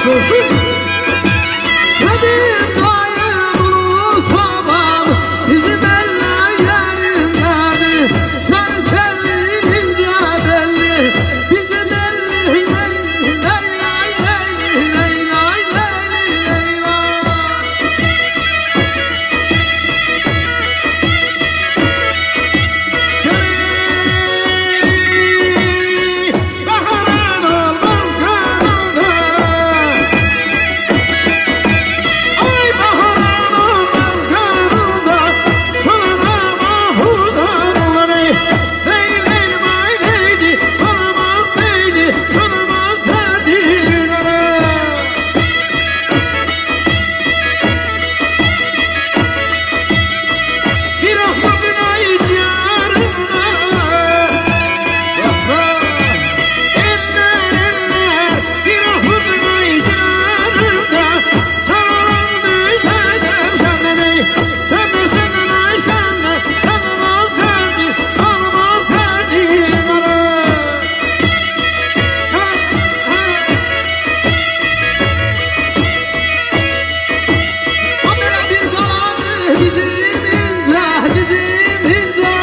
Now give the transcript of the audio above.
aşk olsun. Benim dayım ulus babam bizim eller yerindedir. Sarı telli ince belli bizim elli leyli leylay leyli leylay leyli leylay. Baharın olmaz gönlümde, ay baharın olmaz gönlümde, sonuna mahudan olanı. Leyli leyli may leyli, sonumuz leyli, sonumuz derdin ola. Bir aklımın ay ciğerimde, eller eller, bir aklımın ay ciğerimde, sarıldı yedim senden ey, senden ay senden, canımız derdi, canımız derdin ola. Amına bir kalandı bizim ince, bizim ince.